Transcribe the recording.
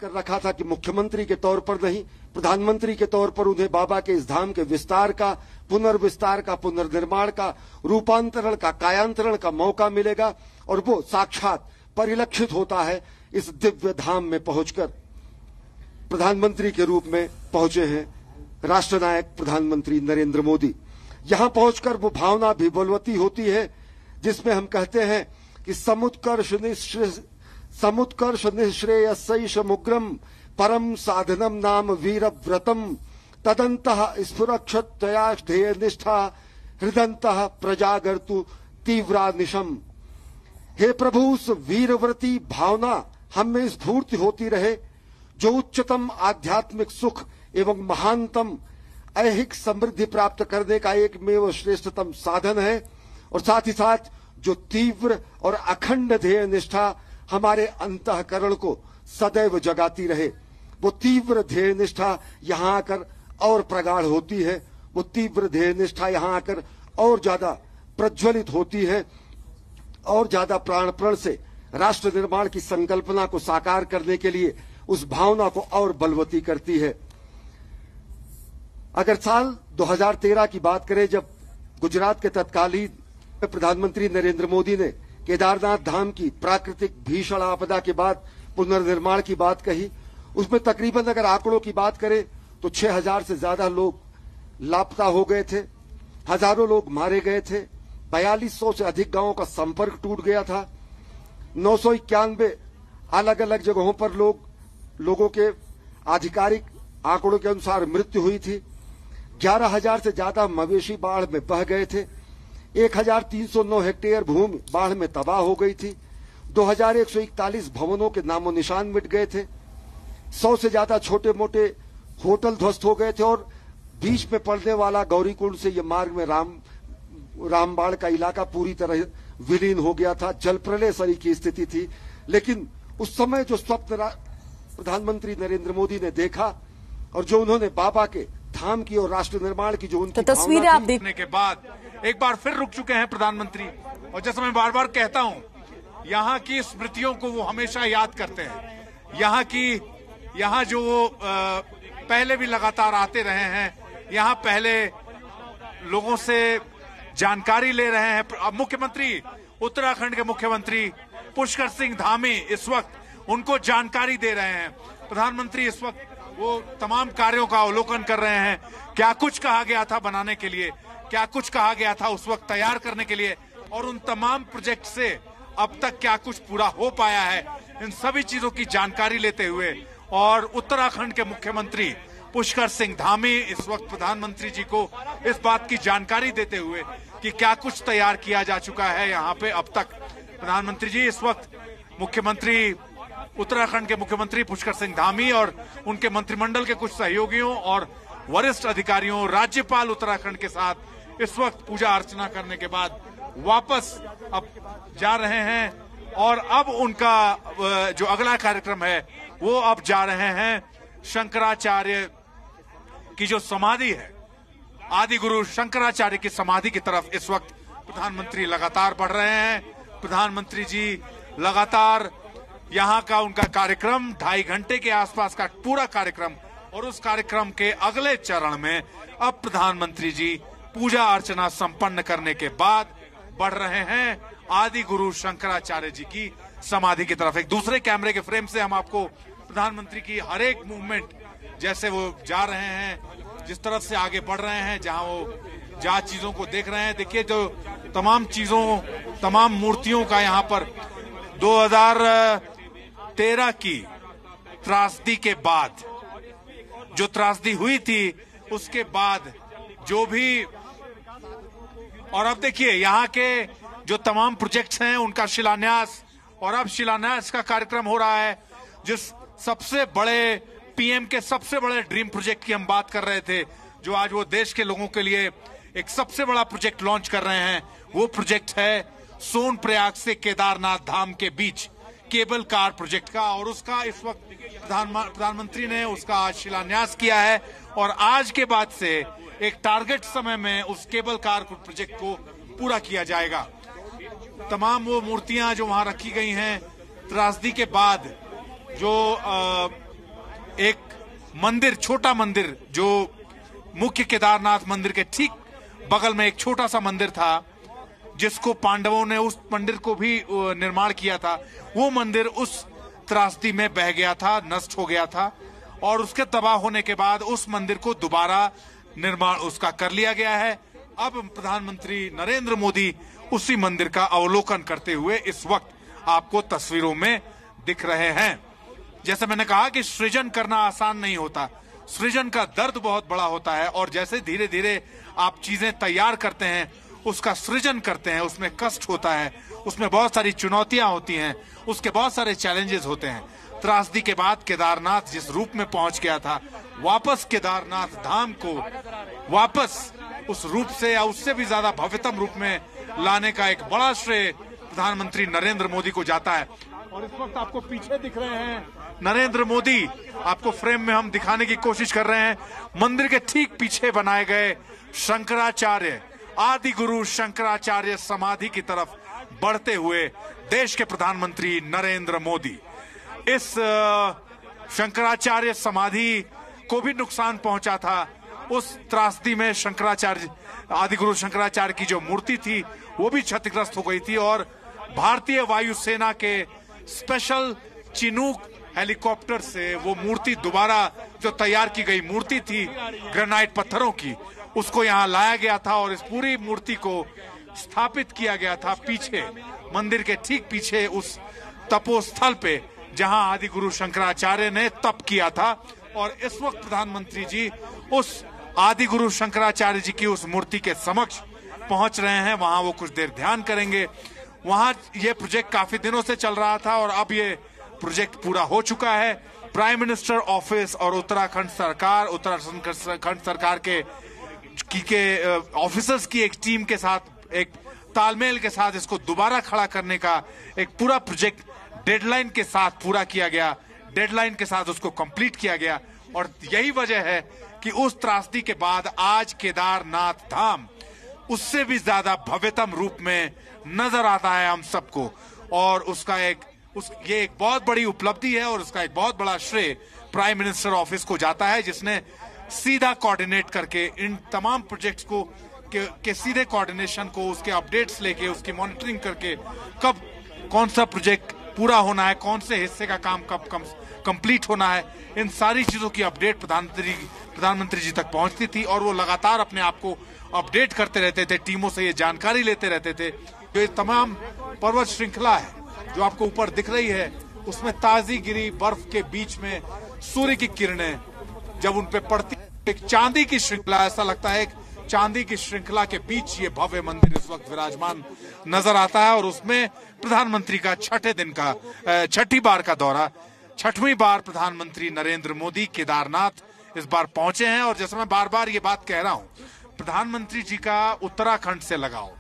कर रखा था कि मुख्यमंत्री के तौर पर नहीं, प्रधानमंत्री के तौर पर उन्हें बाबा के इस धाम के विस्तार का, पुनर्विस्तार का, पुनर्निर्माण का, रूपांतरण का, कायांतरण का मौका मिलेगा। और वो साक्षात परिलक्षित होता है इस दिव्य धाम में पहुंचकर। प्रधानमंत्री के रूप में पहुंचे हैं राष्ट्रनायक प्रधानमंत्री नरेंद्र मोदी। यहां पहुंचकर वो भावना भी बलवती होती है जिसमें हम कहते हैं कि समुत्कर्ष निःश्रेयसैषमुग्रम परम साधनम नाम वीरव्रतम तदंतः स्फुरक्षतया ध्येय निष्ठा हृदंतः प्रजागर्तु तीव्रानिशम। हे प्रभु, उस वीरव्रती भावना हम में स्फूर्ति होती रहे जो उच्चतम आध्यात्मिक सुख एवं महानतम ऐहिक समृद्धि प्राप्त करने का एकमेव श्रेष्ठतम साधन है, और साथ ही साथ जो तीव्र और अखंड ध्येय निष्ठा हमारे अंतःकरण को सदैव जगाती रहे। वो तीव्र ध्येय निष्ठा यहां आकर और प्रगाढ़ होती है, वो तीव्र ध्येय निष्ठा यहां आकर और ज्यादा प्रज्वलित होती है, और ज्यादा प्राणपण से राष्ट्र निर्माण की संकल्पना को साकार करने के लिए उस भावना को और बलवती करती है। अगर साल 2013 की बात करें, जब गुजरात के तत्कालीन प्रधानमंत्री नरेंद्र मोदी ने केदारनाथ धाम की प्राकृतिक भीषण आपदा के बाद पुनर्निर्माण की बात कही, उसमें तकरीबन अगर आंकड़ों की बात करें तो 6000 से ज्यादा लोग लापता हो गए थे, हजारों लोग मारे गए थे, 4200 से अधिक गांवों का संपर्क टूट गया था, 991 अलग अलग जगहों पर लोगों के आधिकारिक आंकड़ों के अनुसार मृत्यु हुई थी, 11,000 से ज्यादा मवेशी बाढ़ में बह गए थे, 1,309 हेक्टेयर भूमि बाढ़ में तबाह हो गई थी, 2,141 भवनों के नामो निशान मिट गए थे, 100 से ज्यादा छोटे मोटे होटल ध्वस्त हो गए थे, और बीच में पड़ने वाला गौरीकुंड से ये मार्ग में रामबाड़ का इलाका पूरी तरह विलीन हो गया था। जल प्रलय सरी की स्थिति थी। लेकिन उस समय जो स्वप्न प्रधानमंत्री नरेंद्र मोदी ने देखा और जो उन्होंने बाबा के धाम की और राष्ट्र निर्माण की जो उनकी तस्वीरें आप देखने के बाद एक बार फिर रुक चुके हैं प्रधानमंत्री। और जैसे मैं बार बार कहता हूं, यहाँ की स्मृतियों को वो हमेशा याद करते हैं। यहाँ जो वो पहले भी लगातार आते रहे हैं, यहाँ पहले लोगों से जानकारी ले रहे हैं। अब मुख्यमंत्री, उत्तराखंड के मुख्यमंत्री पुष्कर सिंह धामी इस वक्त उनको जानकारी दे रहे हैं। प्रधानमंत्री इस वक्त वो तमाम कार्यों का अवलोकन कर रहे हैं। क्या कुछ कहा गया था बनाने के लिए, क्या कुछ कहा गया था उस वक्त तैयार करने के लिए, और उन तमाम प्रोजेक्ट से अब तक क्या कुछ पूरा हो पाया है, इन सभी चीजों की जानकारी लेते हुए और उत्तराखंड के मुख्यमंत्री पुष्कर सिंह धामी इस वक्त प्रधानमंत्री जी को इस बात की जानकारी देते हुए कि क्या कुछ तैयार किया जा चुका है यहाँ पे अब तक। प्रधानमंत्री जी इस वक्त मुख्यमंत्री, उत्तराखंड के मुख्यमंत्री पुष्कर सिंह धामी और उनके मंत्रिमंडल के कुछ सहयोगियों और वरिष्ठ अधिकारियों, राज्यपाल उत्तराखंड के साथ इस वक्त पूजा अर्चना करने के बाद वापस अब जा रहे हैं। और अब उनका जो अगला कार्यक्रम है वो अब जा रहे हैं शंकराचार्य की जो समाधि है, आदि गुरु शंकराचार्य की समाधि की तरफ इस वक्त प्रधानमंत्री लगातार बढ़ रहे हैं। प्रधानमंत्री जी लगातार यहाँ का उनका कार्यक्रम 2.5 घंटे के आसपास का पूरा कार्यक्रम, और उस कार्यक्रम के अगले चरण में अब प्रधानमंत्री जी पूजा अर्चना संपन्न करने के बाद बढ़ रहे हैं आदि गुरु शंकराचार्य जी की समाधि की तरफ। एक दूसरे कैमरे के फ्रेम से हम आपको प्रधानमंत्री की हर एक मूवमेंट, जैसे वो जा रहे हैं, जिस तरफ से आगे बढ़ रहे हैं, जहां चीजों को देख रहे हैं, देखिए जो तमाम चीजों, तमाम मूर्तियों का यहाँ पर 2013 की त्रासदी के बाद, जो त्रासदी हुई थी उसके बाद जो भी, और अब देखिए यहाँ के जो तमाम प्रोजेक्ट्स हैं उनका शिलान्यास, और अब शिलान्यास का कार्यक्रम हो रहा है। जिस सबसे बड़े पीएम के सबसे बड़े ड्रीम प्रोजेक्ट की हम बात कर रहे थे, जो आज वो देश के लोगों के लिए एक सबसे बड़ा प्रोजेक्ट लॉन्च कर रहे हैं, वो प्रोजेक्ट है सोनप्रयाग से केदारनाथ धाम के बीच केबल कार प्रोजेक्ट का। और उसका इस वक्त प्रधानमंत्री ने उसका शिलान्यास किया है, और आज के बाद से एक टारगेट समय में उस केबल कार प्रोजेक्ट को पूरा किया जाएगा। तमाम वो मूर्तियां जो वहां रखी गई हैं त्रासदी के बाद, जो एक मंदिर, छोटा मंदिर, जो मुख्य केदारनाथ मंदिर के ठीक बगल में एक छोटा सा मंदिर था, जिसको पांडवों ने उस मंदिर को भी निर्माण किया था, वो मंदिर उस त्रासदी में बह गया था, नष्ट हो गया था। और उसके तबाह होने के बाद उस मंदिर को दोबारा निर्माण उसका कर लिया गया है। अब प्रधानमंत्री नरेंद्र मोदी उसी मंदिर का अवलोकन करते हुए इस वक्त आपको तस्वीरों में दिख रहे हैं। जैसे मैंने कहा कि सृजन करना आसान नहीं होता, सृजन का दर्द बहुत बड़ा होता है, और जैसे धीरे धीरे आप चीजें तैयार करते हैं, उसका सृजन करते हैं, उसमें कष्ट होता है, उसमें बहुत सारी चुनौतियां होती हैं, उसके बहुत सारे चैलेंजेस होते हैं। त्रासदी के बाद केदारनाथ जिस रूप में पहुंच गया था, वापस केदारनाथ धाम को वापस उस रूप से या उससे भी ज्यादा भव्यतम रूप में लाने का एक बड़ा श्रेय प्रधानमंत्री नरेंद्र मोदी को जाता है। और इस वक्त आपको पीछे दिख रहे हैं नरेंद्र मोदी, आपको फ्रेम में हम दिखाने की कोशिश कर रहे हैं। मंदिर के ठीक पीछे बनाए गए शंकराचार्य, आदि गुरु शंकराचार्य समाधि की तरफ बढ़ते हुए देश के प्रधानमंत्री नरेंद्र मोदी। इस शंकराचार्य समाधि को भी नुकसान पहुंचा था। उस त्रासदी में शंकराचार्य, आदि गुरु शंकराचार्य की जो मूर्ति थी वो भी क्षतिग्रस्त हो गई थी, और भारतीय वायुसेना के स्पेशल चिनूक हेलीकॉप्टर से वो मूर्ति दोबारा, जो तैयार की गई मूर्ति थी ग्रेनाइट पत्थरों की, उसको यहाँ लाया गया था और इस पूरी मूर्ति को स्थापित किया गया था पीछे, मंदिर के ठीक पीछे, उस तपोस्थल पे जहां आदि गुरु शंकराचार्य ने तप किया था। और इस वक्त प्रधानमंत्री जी उस आदि गुरु शंकराचार्य जी की उस मूर्ति के समक्ष पहुंच रहे हैं, वहां वो कुछ देर ध्यान करेंगे। वहां ये प्रोजेक्ट काफी दिनों से चल रहा था और अब ये प्रोजेक्ट पूरा हो चुका है। प्राइम मिनिस्टर ऑफिस और उत्तराखंड सरकार के ऑफिसर्स की एक टीम के साथ, एक तालमेल के साथ इसको दोबारा खड़ा करने का एक पूरा प्रोजेक्ट डेडलाइन के साथ पूरा किया गया, डेडलाइन के साथ उसको कंप्लीट किया गया। और यही वजह है कि उस त्रासदी के बाद आज केदारनाथ धाम उससे भी ज्यादा भव्यतम रूप में नजर आता है हम सबको। और उसका ये एक बहुत बड़ी उपलब्धि है और उसका एक बहुत बड़ा श्रेय प्राइम मिनिस्टर ऑफिस को जाता है, जिसने सीधा कोऑर्डिनेट करके इन तमाम प्रोजेक्ट्स को के सीधे कोऑर्डिनेशन को, उसके अपडेट्स लेके, उसकी मॉनिटरिंग करके, कब कौन सा प्रोजेक्ट पूरा होना है, कौन से हिस्से का काम कब कंप्लीट होना है, इन सारी चीजों की अपडेट प्रधानमंत्री जी तक पहुंचती थी। और वो लगातार अपने आप को अपडेट करते रहते थे, टीमों से ये जानकारी लेते रहते थे। जो ये तमाम पर्वत श्रृंखला है जो आपको ऊपर दिख रही है, उसमें ताजी गिरी बर्फ के बीच में सूर्य की किरणें जब उन पे पड़ती, एक चांदी की श्रृंखला, ऐसा लगता है एक चांदी की श्रृंखला के बीच ये भव्य मंदिर इस वक्त विराजमान नजर आता है। और उसमें प्रधानमंत्री का छठी बार का दौरा, छठवीं बार प्रधानमंत्री नरेंद्र मोदी केदारनाथ इस बार पहुंचे हैं। और जैसे मैं बार बार ये बात कह रहा हूं, प्रधानमंत्री जी का उत्तराखंड से लगाव,